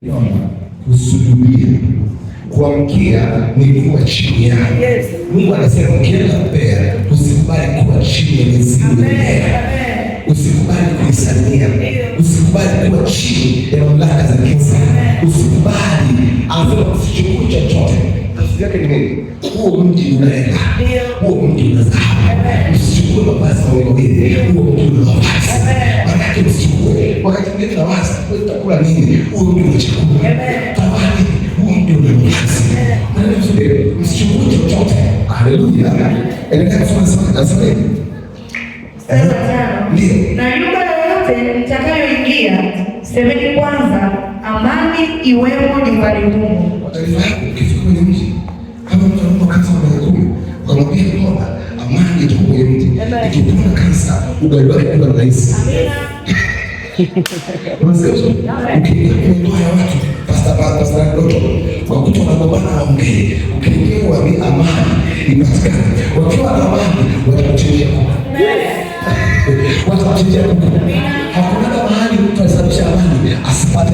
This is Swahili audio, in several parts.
Kusujudia kuamkia ni kuwa chini yake. Mungu anasema ukienda kupea, usikubali kuwa chini ya mizimu ya usikubali kuisania, usikubali kuwa chini ya mamlaka za giza, usikubali. Anasema usichukue chochote. Tafsiri yake ni nini? Huo mji unaenda, huo mji unazaa. Usichukue mavazi mawili, huo mji unazaa. Wakati usichukue, wakati mwingine nawaza utakula nini, huo mji unachukua. Tawali, huo mji unazaa. Msichukue chochote. Haleluya. Endelea kusoma nasema na nyumba yoyote mtakayoingia, semeni kwanza, amani iwemo nyumbani humo. Kwa taarifa yako, ukifika kwenye mji, kama mtu anaumwa kansa ya kumi, ukamwambia Bwana, amani itoke kwenye mji. Ikipona kansa, ugali wake unaenda rahisi. Ukiondoa ya watu, pasta ndoto, wakuta wanagombana waongee, ukiingia waambie amani ipatikane. Wakiwa na amani, watakuchinjia kuku. Watakuchinjia kuku. Hakuna mahali mtu asababisha amani asipate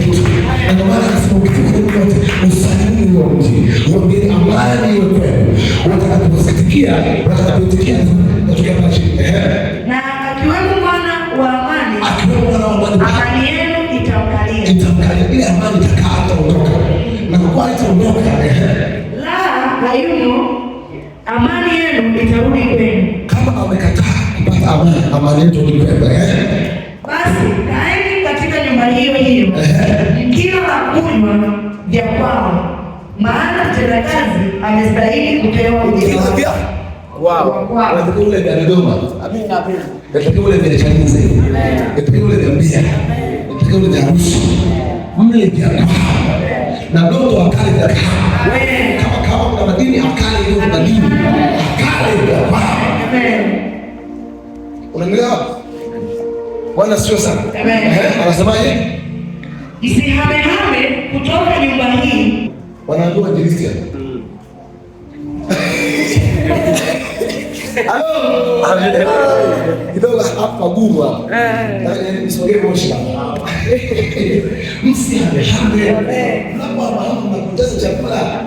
kitu. Na ndio maana nasema ukifika kwenye yote, usalimi wa mji, uambie amani iwe kwenu. Watakaposikitikia, watakapoitikia, natokea pale chini. Na akiwemo mwana wa amani, amani yenu itamkalia. Ile amani itakaa hataondoka. Na kwa itaondoka, la hayumo, amani yenu itarudi kwenu. Kama amekataa kupata amani yetu ni kwenu. Basi kaeni katika nyumba hiyo hiyo, mkila na kunywa vya kwao, maana mtendakazi amestahili kupewa ujira. Nataka ule vya Dodoma. Amina. Nataka ule vya Chalinze. Nataka ule vya Mbeya. Nataka ule vya Arusha. Mle vya kwao. Na ndoto akale vya kwao. Kama kuna madini akale hiyo madini. Akale vya kwao. Unaelewa? Bwana sio sana. Anasemaje? Isihamehame kutoka nyumba hii. Wanaambiwa Kristo. Kidogo hapa gumu hapa. Nisogee moshi hapa. Msihamehame. Mnapofahamu mnapoteza chakula.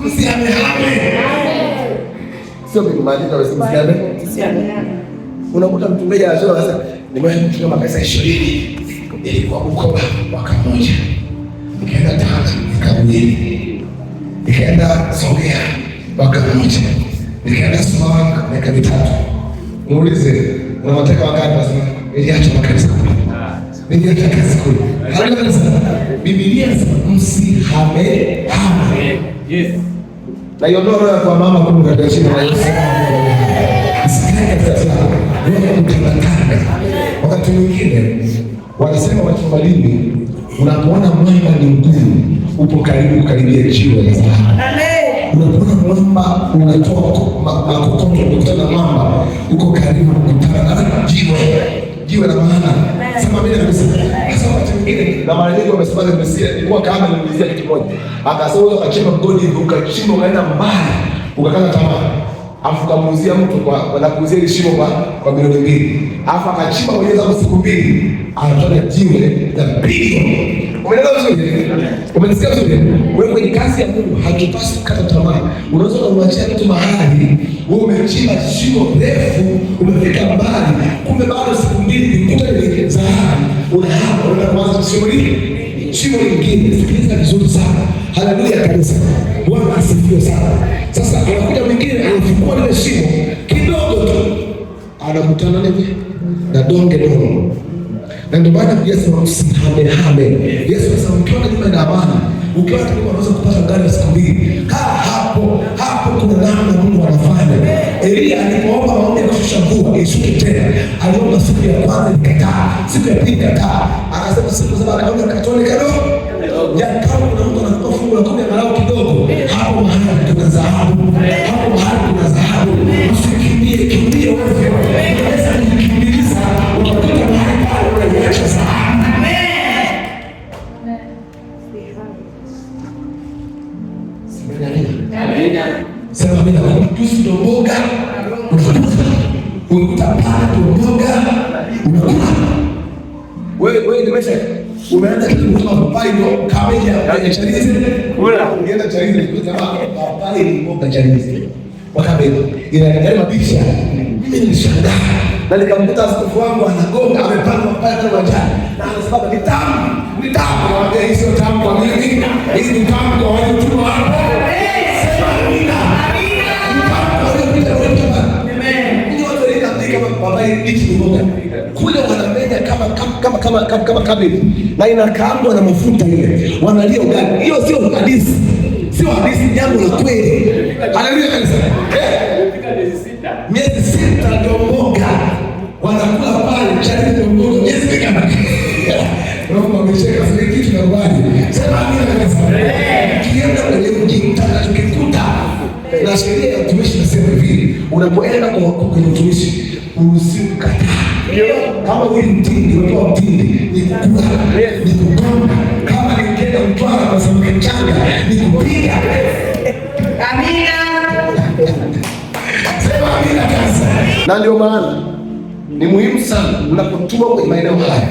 Msihamehame. Sio kimaanisha msihamehame. Unakuta mchungaji anasema sasa nimewahi kuchukua mapesa 20 ilikuwa Bukoba mwaka mmoja. Nikaenda Tanga mwaka mwingine. Nikaenda Songea mwaka mmoja. Nikaenda Sumbawanga miaka mitatu. Muulize unataka wakati nasema niliacha makanisa kule. Niliacha kazi kule. Halafu Biblia inasema msihamehame. Yes. Na hiyo ndio roho kwa mama Mungu atashika na Yesu. Wakati mwingine wanasema watu walimi, unapoona mwamba ni mgumu, upo karibu kukaribia jiwe la dhahabu. Unapoona mwamba unatoa makokoto kukutana na mwamba, uko karibu kukutana na jiwe la maana. Sema mimi kabisa. Sasa wakati mwingine na mara nyingi wamesema Mesia ilikuwa kama nimeulizia kitu moja. Akasema wewe ukachimba mgodi ukachimba ukaenda mbali, ukakata tamaa. Afu kamuuzia mtu kwa kuuzia ile shimo kwa milioni 2. Afu akachimba mwenyewe kwa siku 2. Anatoa jiwe la bilioni. Umeelewa vizuri? Umenisikia vizuri? Wewe kwenye kazi ya Mungu hatupaswi kukata tamaa. Unaweza kumwachia mtu mahali, wewe umechimba shimo refu, umefika mbali, kumbe bado siku 2 ukuta ile dhahabu. Unaanza shimo lingine. Sikiliza vizuri sana. Haleluya kanisa. Bwana asifiwe sana. Sasa anakuja mwingine anachukua ile shimo kidogo tu, anakutana na donge dogo. Na ndio maana Yesu msihamehame. Yesu anasema ukiwa nyuma na amani, ukiwa nyuma unaweza kupata gari ya siku 2. Kaa hapo kuna namna Mungu anafanya. Elia alipoomba maombi ya kushusha mvua ishuke tena, aliomba siku ya kwanza ikataa, siku ya pili ikataa, akasema siku za baada ya katoni kidogo. Ya kama kuna mtu anatoa fungu la 10 angalau kidogo, hapo mahali kuna dhahabu. Hapo mahali kuna dhahabu. Usikimbie wewe. Sasa nikimbiliza utakuta mahali pale unaacha dhahabu. Sema mimi na kutusi ndogoga. Unakuta pale ndogoga. Wewe nimesha umeenda kununua papai ndio kabeji ya Chinese. Unaenda Chinese kwa sababu papai ni mboga Chinese. Wakabeji. Ile mabichi. Mimi nilishangaa. Na nikamkuta askofu wangu anagonga amepanga papai kwa majani. Na anasema ni tamu. Ni tamu. Naambia hii sio tamu kwa mimi. Hii ni tamu kwa wale tu hapo. Sema amina. Amina. Papai bichi ni mboga. Kule wanamenya kama kabeji na inakaangwa na mafuta ile. Wanalia ugali. Hiyo sio hadithi. Sio hadithi, jambo la kweli. Haleluya kanisa. Miezi 6 ndio mboga. Wanakula pale chakula ndio mboga. Miezi 6. Roho amecheka sasa kitu na bali. Sema amina kanisa. Kienda kwenye mji tukikuta na sheria ya utumishi nasema hivi, unapoenda kwenye utumishi usimkataa. Kama wewe mtindi, unatoa mtindi, ni kukula, ni kugonga. Kama ni mkenda mtwara kwa sababu changa, ni kupiga. Amina. Sema amina kanisa. Na ndio maana ni muhimu sana unapotua kwenye maeneo haya,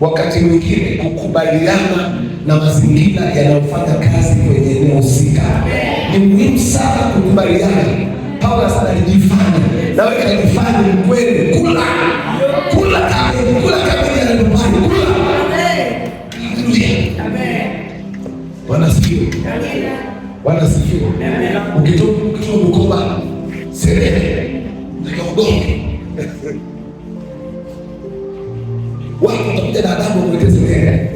wakati mwingine kukubaliana na mazingira yanayofanya kazi kwenye eneo husika. Ni muhimu sana kukubaliana. Paulo sana alijifanya, na wewe kujifanya ni kweli. Kula kabla ya nyumbani, kula. Amen. Wanasifiwe. Wanasifiwe. Ukitoka Bukoba, Serere, Nikaogoke. Watu watakuja na adabu kuelekea Serere.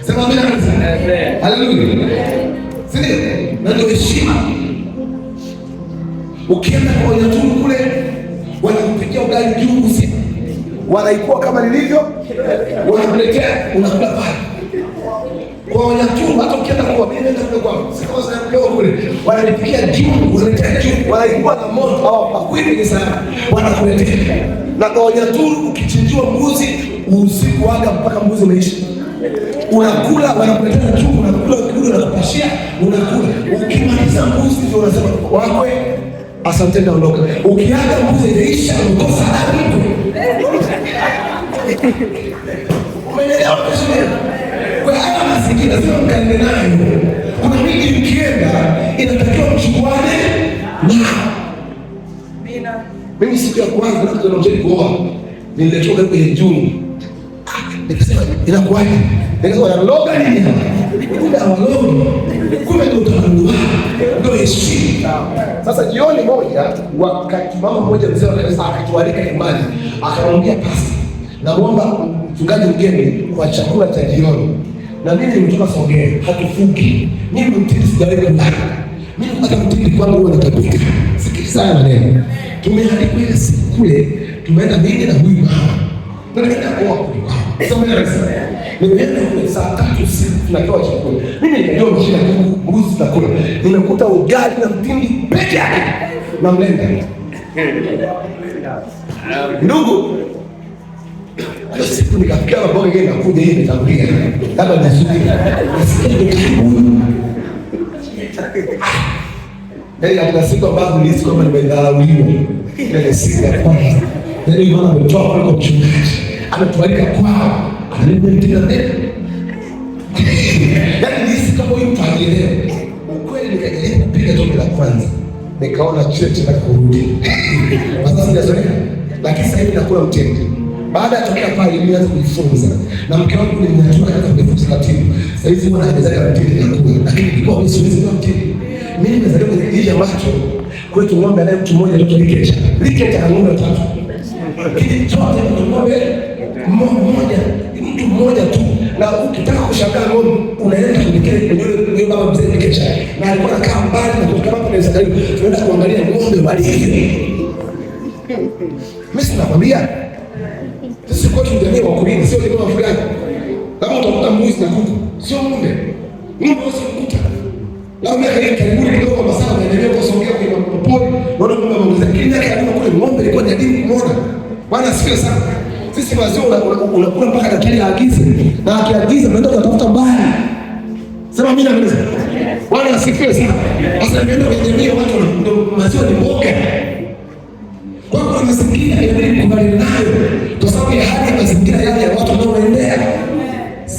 Sema amina kanisa. Haleluya. Sisi na ndio heshima. Ukienda kwa Nyaturu kule wanakupikia ugali juu usiku. Wanaikuwa kama nilivyo, wanakuletea unakula pale. Kwa Nyaturu hata ukienda kwa mimi naenda kule kwa sasa sana kule wananipikia juu, unaletea juu, wanaikuwa na moto au pakwili ni sana wanakuletea. Na kwa Nyaturu ukichinjwa mbuzi usiku waga mpaka mbuzi umeisha. Unakula wanakuletea juu, unakula kule unakupashia, unakula. Ukimaliza mbuzi ndio unasema wakwe asante na ondoka. Ukiaga mbuzi inaisha ukosa damu. Umeelewa vizuri? Kwa haya mazingira sio mkaende nayo. Kuna miji mkienda inatakiwa mchukuane na. Mimi siku ya kwanza ndio nilikuwa nilitoka kwenye Juni. Nikasema inakuwaje? Nikasema loga nini? Kuna walogi. Kumbe ndio utamaduni ndio heshima. Sasa jioni moja wakati mama mmoja mzee wa kanisa akatualika nyumbani, akamwambia pasta, naomba mchungaji mgeni kwa chakula cha jioni. Na mimi nimetoka Songea, hatufuki. Mimi mtindi sijaweka ndani. Mimi hata mtindi kwangu huwa natapika. Sikiliza haya maneno. Tumealikwa ile siku kule, tumeenda mimi na huyu mama. Tunaenda kwa kule. Nimeenda kule saa 3 usiku tunatoa chakula. Mimi ndio mshina mbuzi tunakula. Nimekuta ugali na mtindi peke yake na mlenda. Ndugu, hiyo siku nikafikia mboga ngine nakuja hii nitangulia. Labda nasubiri. Ndio siku ambazo nilisikia kwamba nimedharauliwa. Ile siku ya kwanza. Ndio maana nimetoka kwa mchungaji. Ametualika kwao. Ananipigia tena. Yaani nisi kama huyu mtu ajielewe. Ukweli nikajaribu kupiga toke la kwanza. Nikaona cheti na kurudi. Sasa sijazoea. Lakini sasa hivi nakula mtende. Baada ya tokea pale nilianza kujifunza. Na mke wangu nilimtuma katika kujifunza taratibu. Sasa hivi mwana anaweza mtende na kula. Lakini nilikuwa mimi siwezi kula mtende. Mimi nimezaliwa kwenye kijiji ambacho kwetu ng'ombe anaye mtu mmoja anaitwa Likecha. Likecha ana ng'ombe 3. Kijiji chote kuna ng'ombe mtu mmoja tu, na ukitaka kushangaa ng'ombe unaenda kwenye yule baba mzee Likecha, na alikuwa anakaa mbali na kutoka hapo na Zakari, tunaenda kuangalia ng'ombe walivyo. Mimi sinakwambia sisi kwa jamii wa kulini sio jamii wa fulani. Kama utakuta mbuzi na kuku, sio ng'ombe. Ng'ombe usikuta. Na mimi karibuni kidogo masaa naendelea kusongea kwenye mapori, naona ng'ombe wameongezeka. Lakini yake alikuwa kule ng'ombe ilikuwa ni adimu kuona. Bwana asifiwe sana. Sisi wazee unakula mpaka daktari aagize, na akiagiza unaenda kutafuta mbali. Sema mimi na mimi. Bwana asifiwe sana. Sasa ndio kwenye jamii watu ndio maziwa ni mboga. Kwa hiyo mazingira inabidi kubaliana nayo kwa sababu ya hali ya mazingira yale ya watu wanaoendea.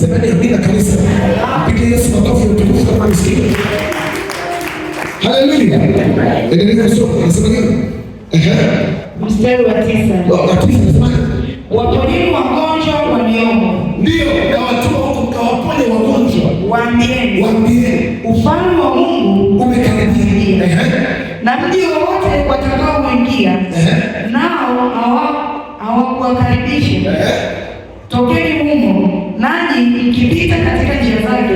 Semeni amina kanisa. Mpige Yesu makofi ya utukufu kama msikia. Haleluya. Endelea kusoma. Nasema nini? Mstari wa 9. Wa 9 nasema waponyeni wagonjwa waliomo. Ndio, na watu wako mkawaponye wagonjwa. Waambieni ufalme wa Mungu umekaribia. Na mji wowote watakaoingia nao hawakuwakaribisha, tokeni humo, nanyi mkipita katika njia zake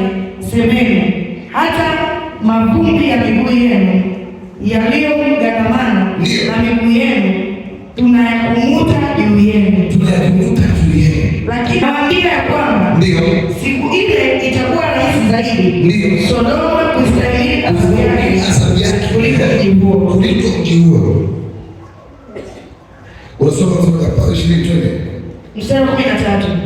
semeni, hata mavumbi ya miguu yenu yaliyogandamana na miguu yenu tunayakung'uta juu yenu. Lakini nawaambia ya kwamba siku ile itakuwa rahisi zaidi Sodoma kustahimili adhabu yake kuliko mji huo. Unasoma kutoka pale 20 mstari wa 13.